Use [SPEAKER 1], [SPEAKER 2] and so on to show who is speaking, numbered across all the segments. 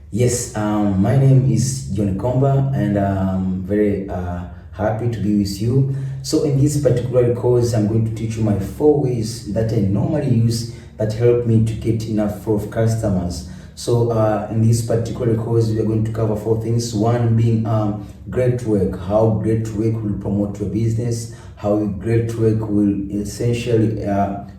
[SPEAKER 1] Yes, my name is John Komba, and I'm very happy to be with you. So, in this particular course, I'm going to teach you my 4 ways that I normally use that help me to get enough flow of customers. So, in this particular course, we are going to cover 4 things. One being great work, how great work will promote your business, how great work will essentially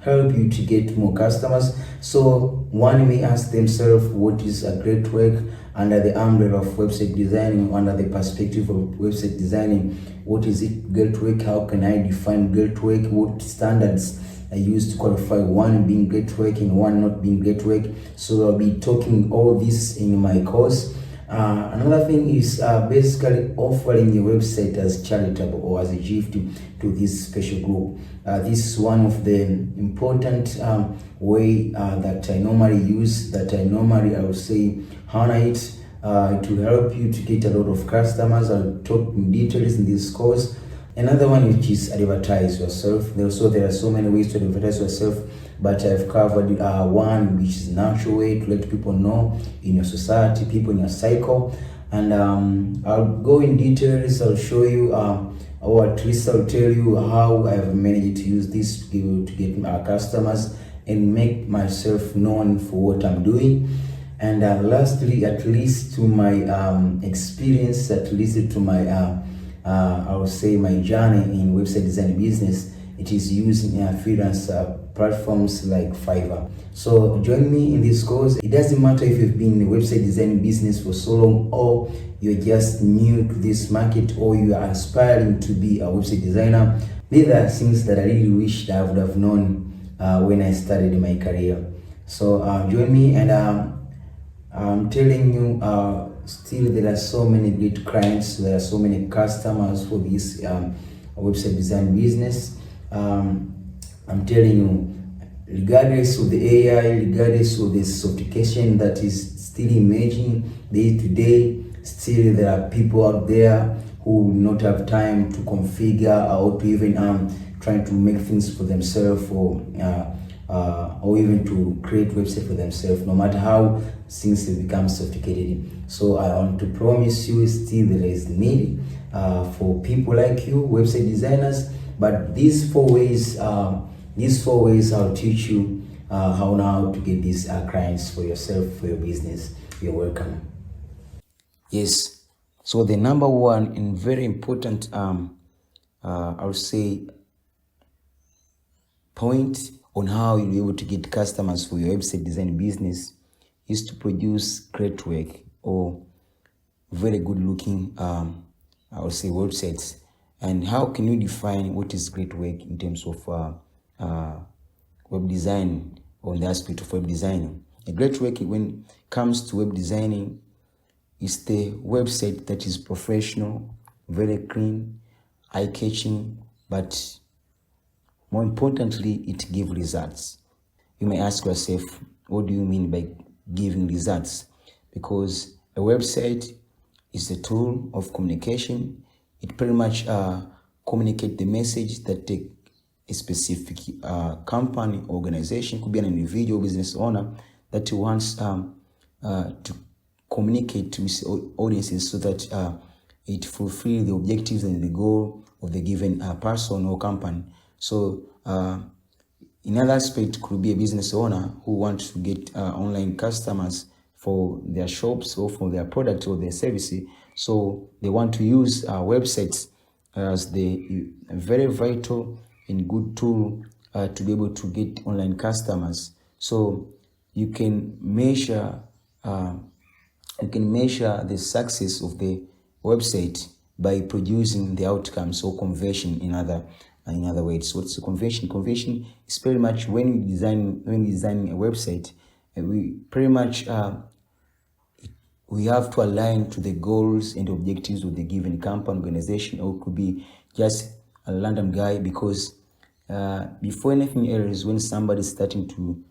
[SPEAKER 1] help you to get more customers. So one may ask themselves, what is a great work under the umbrella of website designing, under the perspective of website designing? What is it great work? How can I define great work? What standards I use to qualify one being great work and one not being great work? So I'll be talking all this in my course. Another thing is basically offering your website as charitable or as a gift to this special group. This is one of the important way that I normally use, that I would say honor it. To help you to get a lot of customers. I'll talk in details in this course. Another one which is advertise yourself. There are so many ways to advertise yourself, but I've covered one which is natural way to let people know in your society, people in your cycle. And I'll go in details. I'll show you, or at least I'll tell you how I've managed to use this to get customers and make myself known for what I'm doing. And lastly, at least to my experience, at least to my I would say my journey in website design business, it is using freelance platforms like Fiverr. So join me in this course. It doesn't matter if you've been in the website design business for so long, or you're just new to this market, or you are aspiring to be a website designer. These are things that I really wish that I would have known when I started my career. So join me, and I'm telling you, still there are so many great clients, there are so many customers for this website design business. I'm telling you, regardless of the AI, regardless of the sophistication that is still emerging day to day, still there are people out there who will not have time to configure or to even trying to make things for themselves, or even to create website for themselves, no matter how things have become sophisticated. So I want to promise you, still there is need for people like you, website designers. But these 4 ways, I'll teach you how now to get these clients for yourself, for your business. You're welcome. Yes. So the number one and very important, I would say, point on how you'll be able to get customers for your website design business is to produce great work or very good looking I would say websites. And how can you define what is great work in terms of web design, or in the aspect of web designing? A great work when it comes to web designing is the website that is professional, very clean, eye-catching, but more importantly, it gives results. You may ask yourself, what do you mean by giving results? Because a website is a tool of communication. It pretty much communicates the message that a specific company, organization, could be an individual business owner, that wants to communicate with audiences, so that it fulfills the objectives and the goal of the given person or company. So another aspect could be a business owner who wants to get online customers for their shops or for their product or their services. So they want to use websites as the very vital and good tool to be able to get online customers. So you can measure the success of the website by producing the outcomes, or conversion in other words. What's the conversion? Conversion is pretty much when we design a website, we pretty much we have to align to the goals and objectives of the given company, organization, or it could be just a random guy. Because before anything else, when somebody is starting to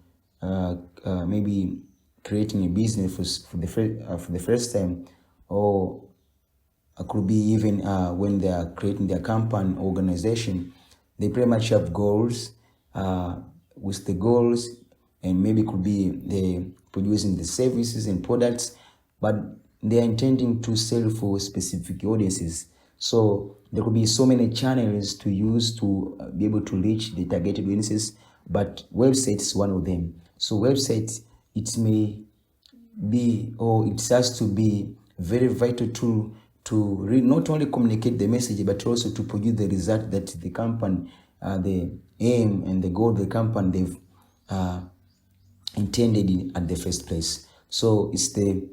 [SPEAKER 1] maybe creating a business for the first time, or it could be even when they are creating their company organization, they pretty much have goals. With the goals, and maybe could be the producing the services and products, but they are intending to sell for specific audiences. So there could be so many channels to use to be able to reach the targeted audiences, but website is one of them. So website, it may be, or it has to be very vital to not only communicate the message, but also to produce the result that the company, the aim and the goal of the company they've intended in at the first place. So it's the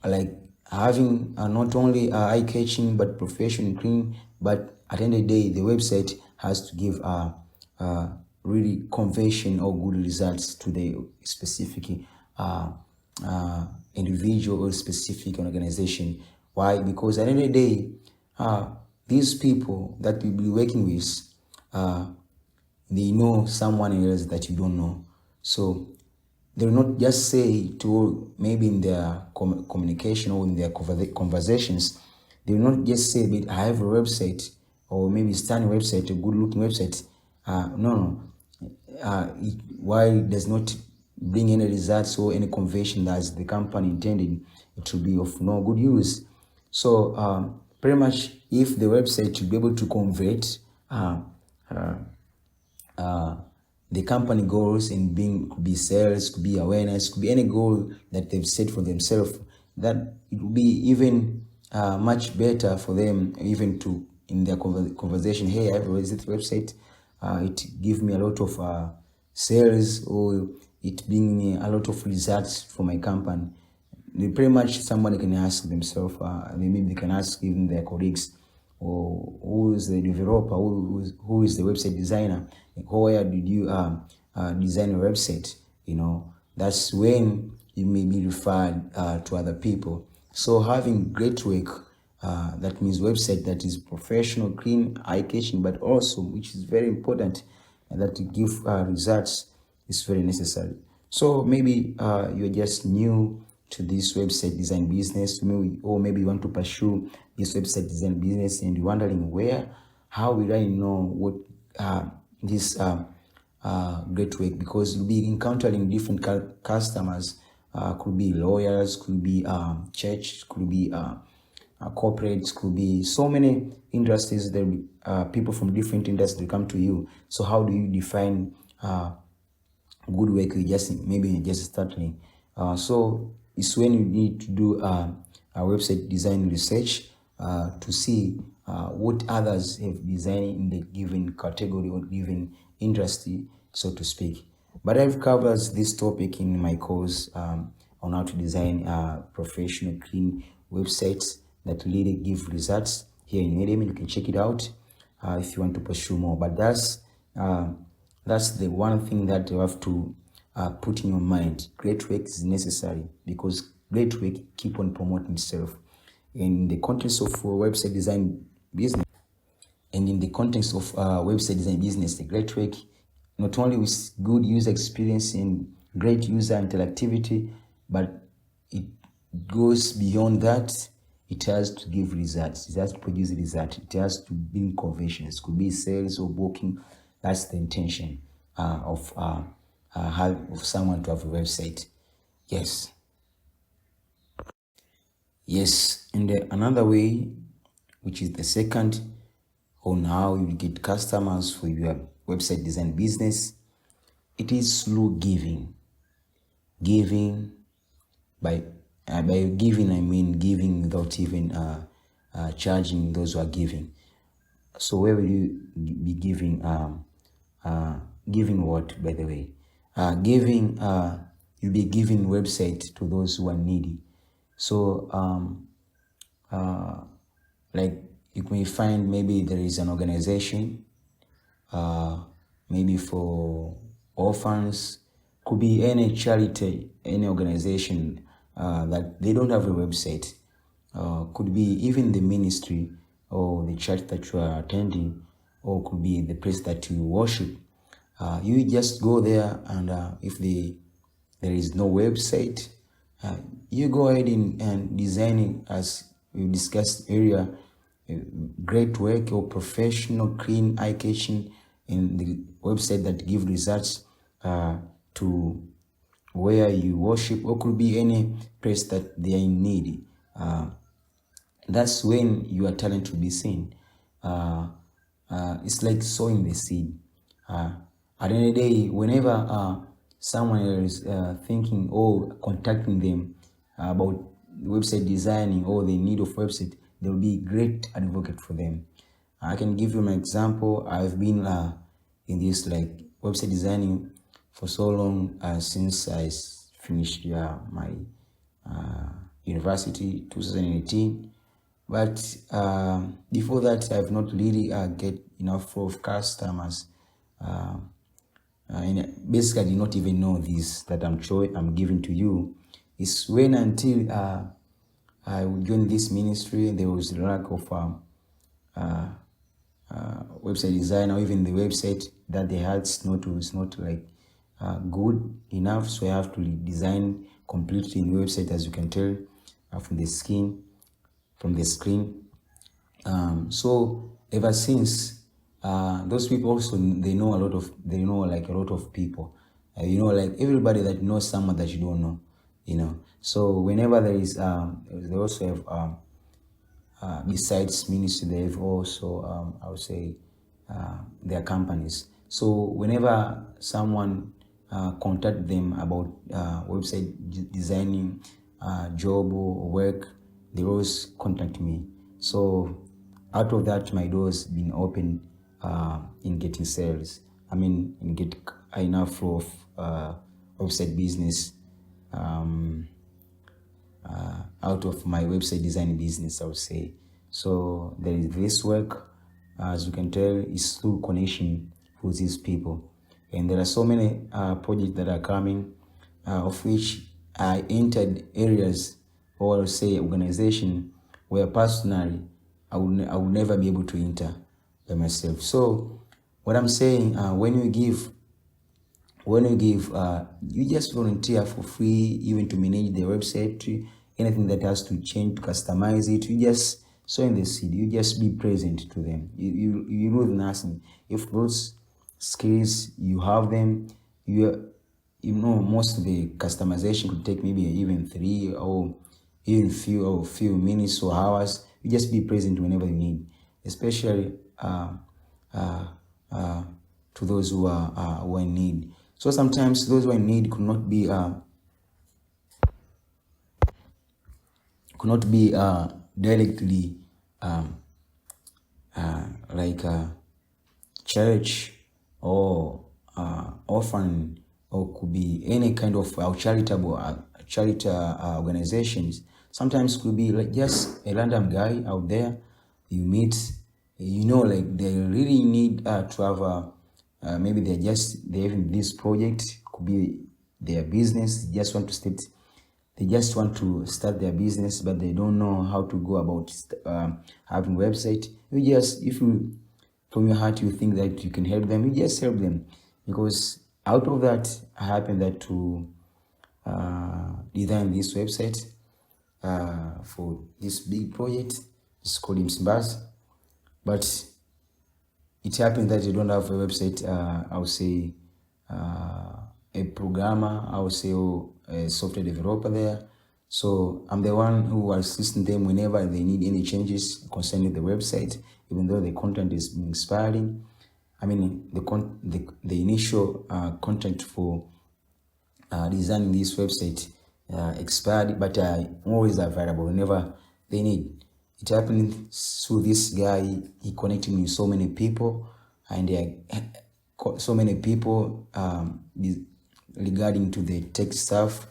[SPEAKER 1] like having not only eye-catching but professional clean, but at the end of the day the website has to give really conversion or good results to the specific individual or specific organization. Why? Because at the end of the day, these people that you'll be working with, they know someone else that you don't know. So they will not just say to, maybe in their communication or in their conversations, they will not just say, but I have a website, or maybe stunning website, a good looking website. No. Why it does not bring any results or any conversion as the company intended, it will be of no good use. So pretty much, if the website will be able to convert the company goals in being, could be sales, could be awareness, could be any goal that they've set for themselves, that it will be even much better for them, even to in their conversation, hey, I have a website, it gives me a lot of sales, or it bring me a lot of results for my company. They pretty much, somebody can ask themselves, maybe they can ask even their colleagues, or who is the developer, who is the website designer, where did you design a website? That's when you may be referred to other people. So having great work, that means website that is professional, clean, eye-catching, but also, which is very important, that to give results, is very necessary. So maybe you're just new to this website design business, or maybe you want to pursue this website design business and you're wondering how will I know what this great work, because you'll be encountering different customers, could be lawyers, could be church, could be corporates, could be so many industries. There will be people from different industries come to you. So how do you define good work? Maybe you're just starting. So it's when you need to do a website design research to see what others have designed in the given category or given industry, so to speak. But I've covered this topic in my course on how to design professional, clean websites that really give results here in Udemy. You can check it out if you want to pursue more. But that's the one thing that you have to put in your mind. Great work is necessary, because great work keep on promoting itself. In the context of website design business, and in the context of website design business, the great work, not only with good user experience and great user interactivity, but it goes beyond that. It has to give results. It has to produce results. It has to bring conversions. It could be sales or booking. That's the intention of someone to have a website. Yes. And another way, which is the second, on how you get customers for your website design business, it is through giving. By giving, I mean giving without even charging those who are giving. So where will you be giving? Giving what, by the way? You'll be giving website to those who are needy. So like you may find, maybe there is an organization, maybe for orphans, could be any charity, any organization that they don't have a website, could be even the ministry or the church that you are attending, or could be the place that you worship. You just go there, and if there is no website, you go ahead and design it, as we discussed earlier, great work or professional, clean, eye-catching in the website that give results to where you worship, or could be any place that they are in need. That's when your talent will be seen. It's like sowing the seed. At the end of the day, whenever someone is thinking or contacting them about website designing or the need of website, they will be great advocate for them. I can give you an example. I've been in this like website designing for so long since I finished my university 2018. But before that, I've not really get enough of customers. And basically, I did not even know this that I'm giving to you. It's when until I joined this ministry, there was a lack of website design, or even the website that they had is not like good enough. So I have to design completely new website, as you can tell from the screen. So ever since, those people also they know like a lot of people. Like everybody that knows someone that you don't know. So whenever there is they also have besides ministry, they have also I would say their companies. So whenever someone contact them about website designing job or work, they always contact me. So out of that, my doors been open in getting sales. I mean, in get enough flow of website business out of my website design business, I would say. So there is this work, as you can tell, is through connection with these people. And there are so many projects that are coming, of which I entered areas, or I would say organization, where personally I would never be able to enter by myself. So what I'm saying, when you give, you just volunteer for free, even to manage the website, anything that has to change, to customize it. You just sow in the seed. You just be present to them. You lose nothing. If those skills you have them, most of the customization could take maybe even 3 or even few minutes or hours. You just be present whenever you need, especially to those who are in need. So sometimes those who are in need could not be directly like church or orphan, or could be any kind of charitable charity organizations. Sometimes could be like just a random guy out there you meet, like they really need to have maybe they have this project, could be their business, just want to start. They just want to start their business, but they don't know how to go about having a website. If you, from your heart, you think that you can help them, you just help them. Because out of that, I happen that to design this website for this big project. It's called Imsbas. But it happened that you don't have a website, I would say a programmer, I would say, or a software developer there. So I'm the one who assists them whenever they need any changes concerning the website, even though the content is expiring. I mean, the initial content for designing this website expired, but I always available whenever they need. It happened through this guy. He connected me with so many people, and so many people regarding to the tech stuff.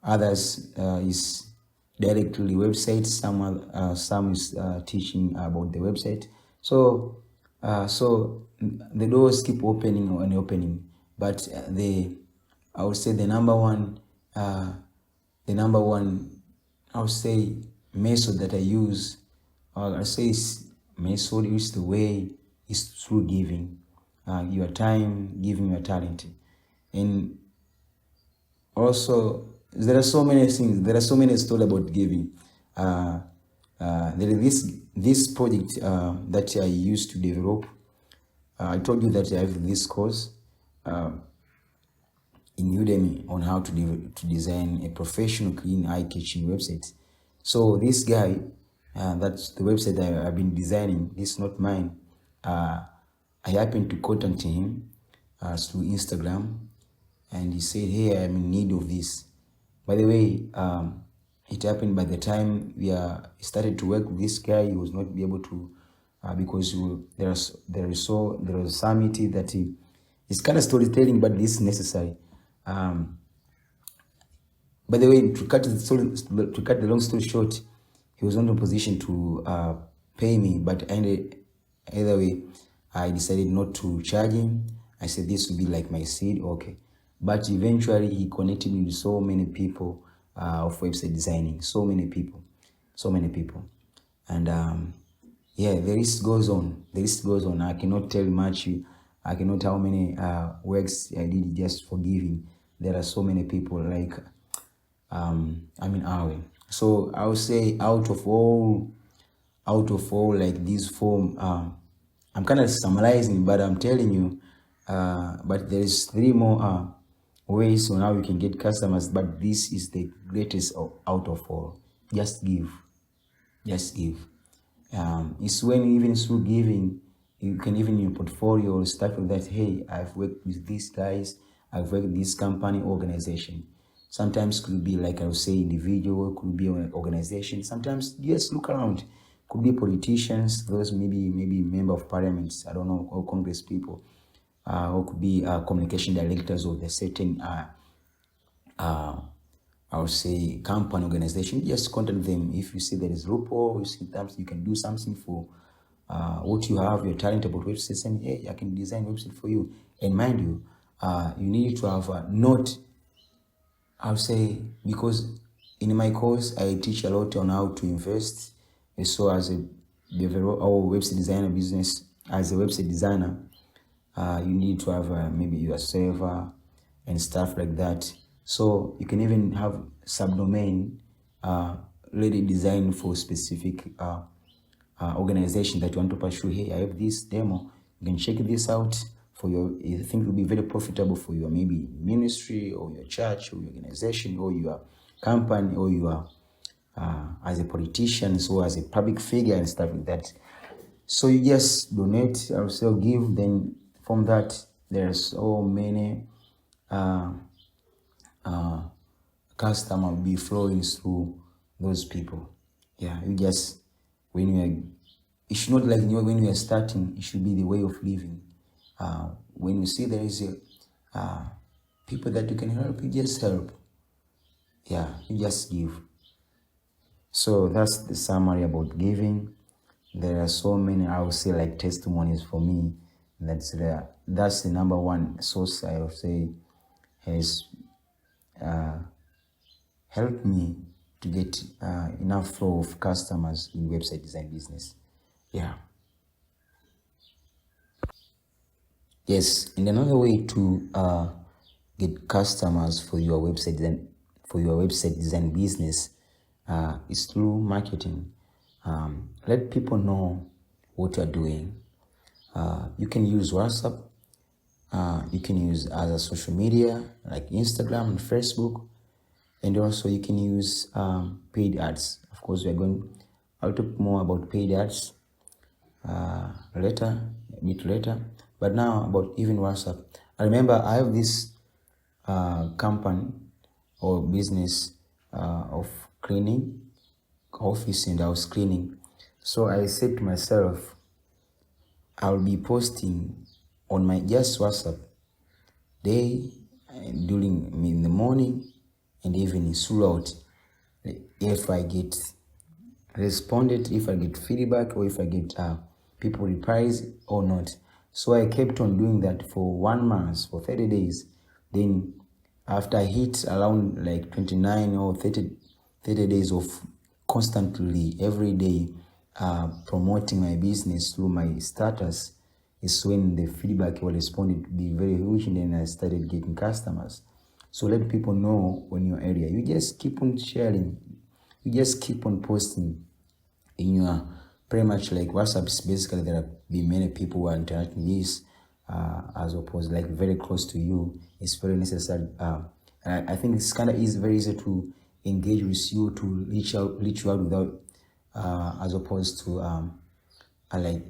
[SPEAKER 1] Others is directly websites. Some is teaching about the website. So the doors keep opening and opening. But I would say the number one I would say method that I use, I say method is the way is through giving your time, giving your talent. And also there are so many things, there are so many stories about giving. There is this project that I used to develop. I told you that I have this course. in Udemy on how to design a professional, clean, eye-catching website. So this guy, that's the website that I've been designing. This is not mine. I happened to contact him through Instagram, and he said, "Hey, I'm in need of this." By the way, it happened by the time started to work with this guy, he was not be able to because there was a summit that it's kind of storytelling, but this is necessary. Um, by the way, to cut the long story short, he was not in a position to pay me, but either way, I decided not to charge him. I said this would be like my seed, okay. But eventually, he connected me with so many people of website designing, so many people, and yeah, the list goes on. The list goes on. I cannot tell much. I cannot tell how many works I did just for giving. There are so many people like Awe. So I would say out of all like these four, I'm kind of summarizing, but I'm telling you, but there is three more ways on how you can get customers, but this is the greatest out of all. Just give. Just give. It's when even through giving, you can even in your portfolio start with that. Hey, I've worked with these guys. I've worked with this company organization. Sometimes could be like I would say individual, could be an organization. Sometimes just look around. Could be politicians, those maybe member of parliaments. I don't know, or Congress people, or could be communication directors of the certain uh, I would say company organization. Just contact them if you see there is loophole. You see sometimes you can do something for what you have. You're talented about websites, and hey, I can design website for you. And mind you, you need to have not. I would say because in my course I teach a lot on how to invest. And so as a developer or website designer business, as a website designer, you need to have maybe your server and stuff like that. So you can even have subdomain ready designed for specific organization that you want to pursue. Hey, I have this demo. You can check this out for your. I think it will be very profitable for your maybe ministry or your church or your organization or your company or your as a politician or as a public figure and stuff like that. So you just donate or sell, give. Then from that, there's so many customer will be flowing through those people. Yeah, you just when you are, it should not like when you are starting. It should be the way of living. When you see there is a people that you can help, you just help. Yeah, you just give. So that's the summary about giving. There are so many, I would say, like testimonies for me. That's the number one source I would say has helped me to get enough flow of customers in website design business. Yeah. Yes, and another way to get customers for your website design business is through marketing. Let people know what you're doing. You can use WhatsApp. You can use other social media like Instagram and Facebook, and also you can use paid ads. Of course, I'll talk more about paid ads a bit later. But now about even WhatsApp. I remember I have this company or business of cleaning office, and I was cleaning. So I said to myself, I'll be posting on my just WhatsApp day during in the morning and evening throughout. If I get responded, if I get feedback, or if I get people replies or not. So I kept on doing that for 1 month, for 30 days. Then after I hit around like 29 or 30 days of constantly every day promoting my business through my status, is when the feedback or responded to be very huge, and then I started getting customers. So let people know on your area. You just keep on sharing. You just keep on posting in your pretty much like WhatsApp is basically there are be many people who are interacting with this. as opposed like very close to you, it's very necessary. And I think it's kind of easy, very easy to engage with you, to reach you out without, as opposed to like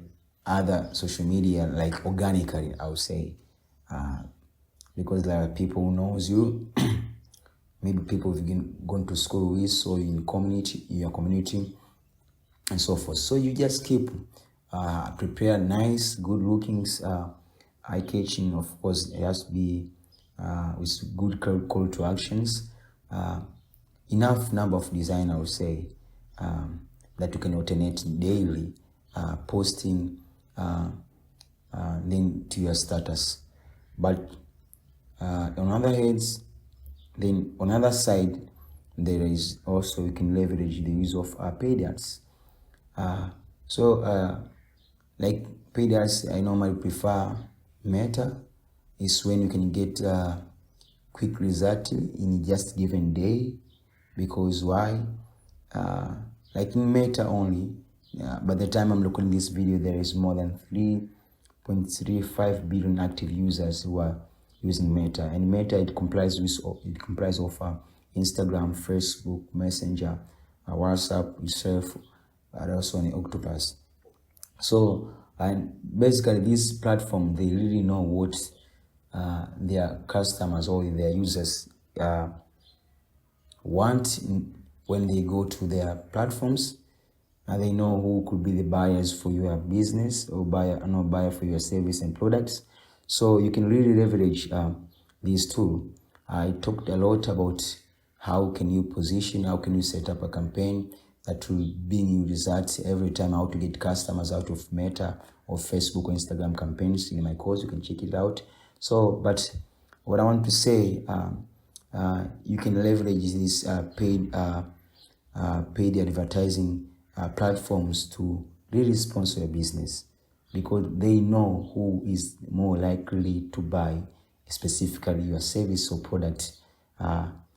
[SPEAKER 1] other social media, like organically, I would say, because there are people who knows you, maybe people you've gone to school with, so in your community, and so forth. So you just keep prepare nice, good looking, eye-catching. Of course, it has to be with good call to actions. Enough number of design, I would say, that you can alternate daily, posting then to your status. But on other hands, then on other side, there is also you can leverage the use of paid ads. Like paid ads, I normally prefer Meta. Is when you can get quick result in just given day. Because why? Like in Meta only, by the time I'm recording this video, there is more than 3.35 billion active users who are using Meta. And Meta, it comprises of Instagram, Facebook, Messenger, WhatsApp itself, and also an Octopus. So, and basically this platform, they really know what their customers or their users want when they go to their platforms, and they know who could be the buyers for your business or buyer for your service and products. So you can really leverage these two. I talked a lot about how can you position, how can you set up a campaign that will bring you results every time, how to get customers out of Meta or Facebook or Instagram campaigns. In my course, you can check it out. So, but what I want to say, you can leverage these paid advertising platforms to really sponsor your business, because they know who is more likely to buy specifically your service or product,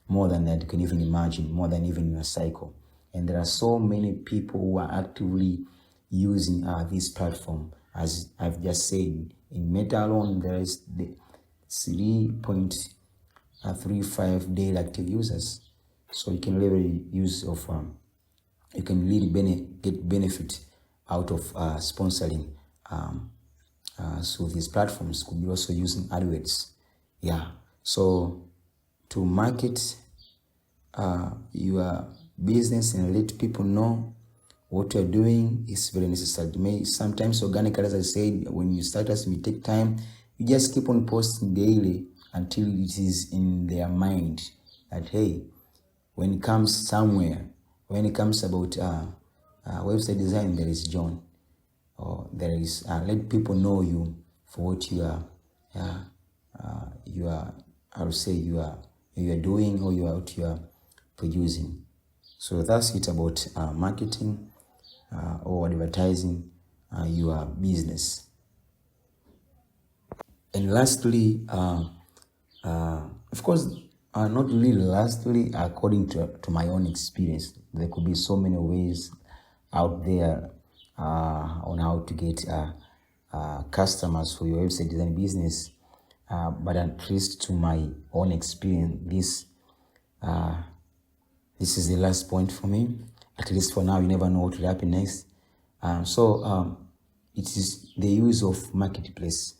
[SPEAKER 1] more than that you can even imagine, more than even your cycle. And there are so many people who are actively using this platform. As I've just said, in Meta alone, there is the 3.35 daily active users. So you can really use of you can really get benefit out of sponsoring. So these platforms could be also using AdWords. Yeah. So to market your business and let people know what you're doing is very necessary. Sometimes organically, as I said, when you start us, it take time. You just keep on posting daily until it is in their mind that, hey, when it comes somewhere, when it comes about website design, there is John, or there is let people know you for what you are I would say you are doing, or you are producing. So that's it about marketing or advertising your business. And lastly, of course, not really lastly, according to my own experience, there could be so many ways out there on how to get customers for your website design business. But at least to my own experience, this is the last point for me. At least for now, you never know what will happen next. It is the use of marketplace,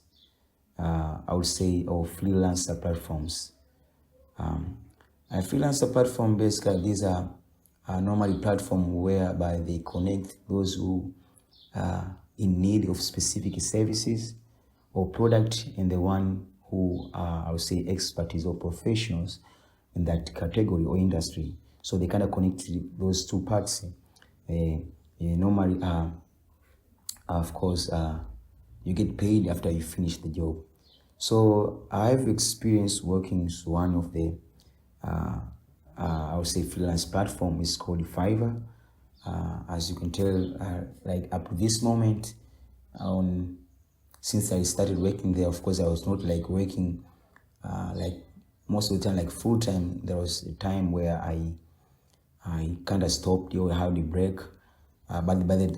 [SPEAKER 1] I would say, or freelancer platforms. A freelancer platform, basically, these are normally platforms whereby they connect those who are in need of specific services or product, and the one who are, I would say, expertise or professionals in that category or industry. So they kind of connect those two parts. Normally, of course, you get paid after you finish the job. So I've experienced working with one of the, I would say, freelance platform. Is called Fiverr. As you can tell, like up to this moment, since I started working there, of course, I was not like working like most of the time, like full time. There was a time where I kind of stopped or had a break.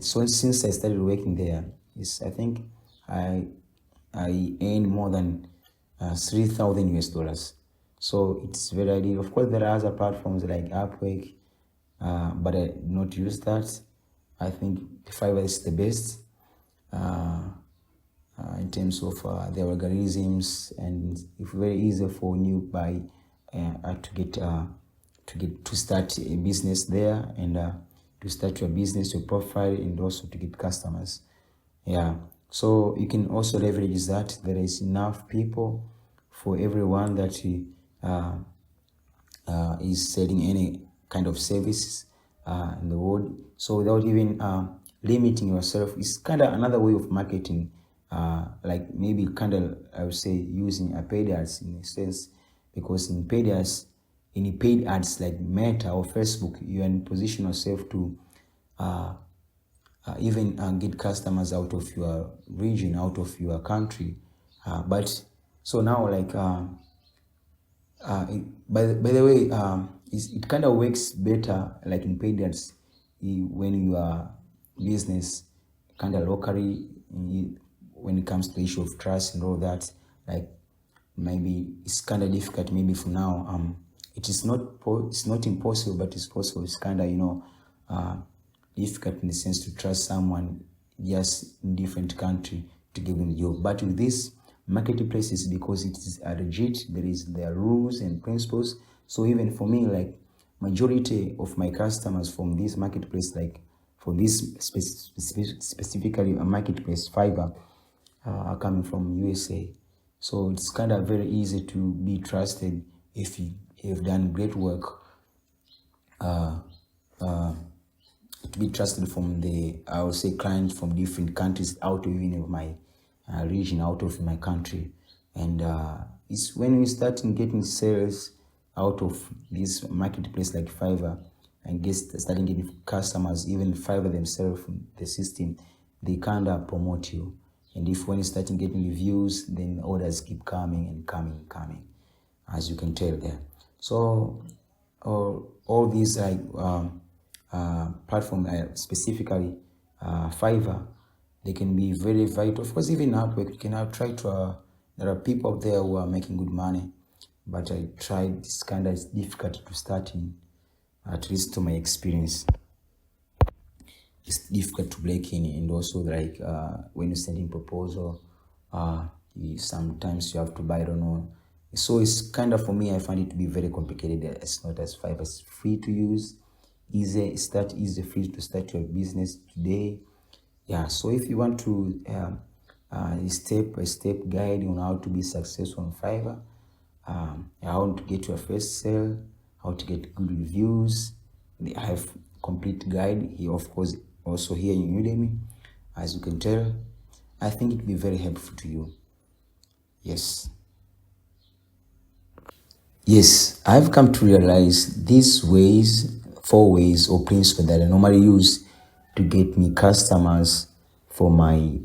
[SPEAKER 1] So since I started working there, I think I earn more than 3,000 US dollars. So it's very ideal. Of course, there are other platforms like Upwork, but I do not use that. I think Fiverr is the best in terms of the algorithms, and it's very easy for new by to start a business there, and to start your business, your profile, and also to get customers. Yeah, so you can also leverage that. There is enough people for everyone that is selling any kind of services in the world. So without even limiting yourself, it's kind of another way of marketing. Like maybe kind of, I would say, using a paid ads in a sense, because in paid ads like Meta or Facebook, you are in position yourself to even get customers out of your region, out of your country. But so now, like by the way, it kind of works better like in paid ads when you are business kind of locally, when it comes to the issue of trust and all that. Like maybe it's kind of difficult maybe for now. It is not it's not impossible, but it's possible. It's kind of difficult in the sense to trust someone just in different country to give them the job. But with this marketplaces, because it is a legit, there are rules and principles. So even for me, like majority of my customers from this marketplace, like for this specifically a marketplace Fiverr, are coming from USA. So it's kind of very easy to be trusted if you've done great work. To be trusted from I would say, clients from different countries out of even of my region, out of my country. And it's when we start getting sales out of this marketplace like Fiverr, and starting getting customers, even Fiverr themselves, the system, they kind of promote you. And if when you start getting reviews, then orders keep coming and coming, as you can tell there. So all these like platform, specifically Fiverr, they can be very vital. Of course, even Upwork, you can try to. There are people out there who are making good money, but I tried. It's kind of difficult to start in, at least to my experience. It's difficult to break in, and also like when you're sending proposal, sometimes you have to buy. I don't know. So it's kind of, for me, I find it to be very complicated. It's not as Fiverr. It's free to use, easy free to start your business today. Yeah, so if you want to a step-by-step guide on how to be successful on Fiverr, how to get your first sale, how to get good reviews, I have complete guide here, of course, also here in Udemy, as you can tell. I think it will be very helpful to you. Yes, I've come to realize these ways, 4 ways or principles that I normally use to get me customers for my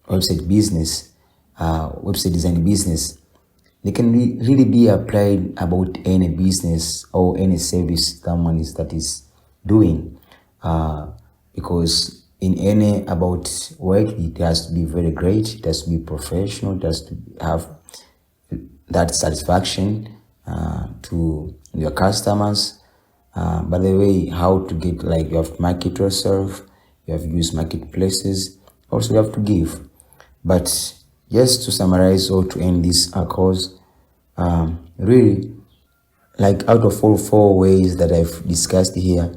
[SPEAKER 1] website business, website design business. They can really be applied about any business or any service someone that is doing, because in any about work, it has to be very great, it has to be professional, it has to have that satisfaction to your customers. By the way, how to get, like, you have to market yourself, you have to use marketplaces, also you have to give. But just to summarize or to end this course, really, like, out of all 4 ways that I've discussed here,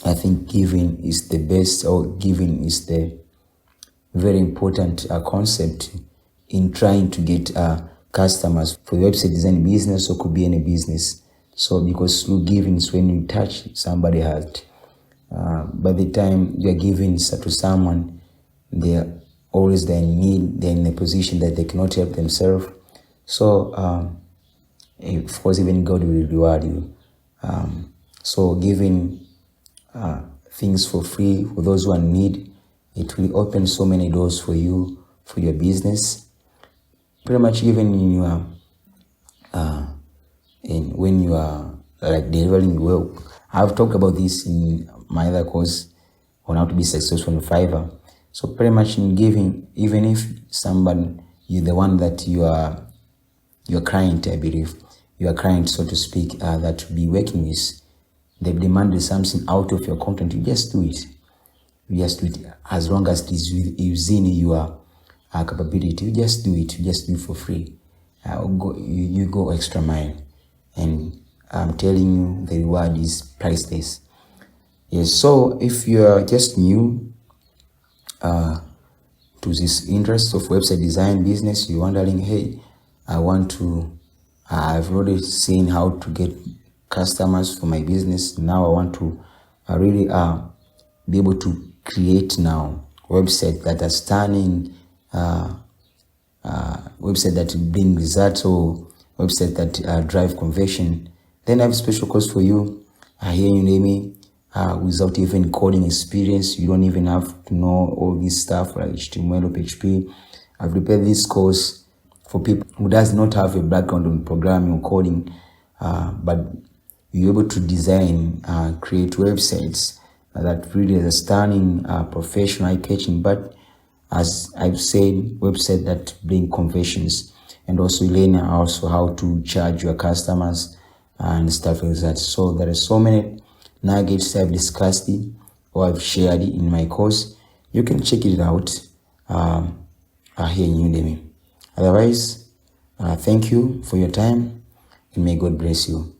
[SPEAKER 1] I think giving is the best, or giving is the very important concept in trying to get customers for the website design business, or could be any business. So because through giving is when you touch somebody's heart. By the time you're giving to someone, they're always they're in need, they're in a position that they cannot help themselves. So of course, even God will reward you. So giving things for free for those who are in need, it will open so many doors for you, for your business. Pretty much even in your when you are like delivering work. I've talked about this in my other course on how to be successful on Fiverr. So pretty much in giving, even if somebody the one that your client, I believe, your client, so to speak, that will be working with, they've demanded something out of your content, you just do it. You just do it as long as it is within your capability. You just do it. You just do it for free. You go extra mile, and I'm telling you, the reward is priceless. Yes. So if you are just new to this interest of website design business, you're wondering, hey, I've already seen how to get customers for my business. Now I want to really be able to create now website that are stunning, website that bring results, or website that drive conversion. Then I have a special course for you. Here you name me. Without even coding experience, you don't even have to know all this stuff like HTML or PHP. I've prepared this course for people who does not have a background on programming or coding, but you're able to design, create websites that really is a stunning, professional, eye-catching, but as I've said, website that bring conversions, and also learn also how to charge your customers and stuff like that. So there are so many nuggets I've discussed it, or I've shared it in my course. You can check it out here in Udemy. Otherwise, thank you for your time, and may God bless you.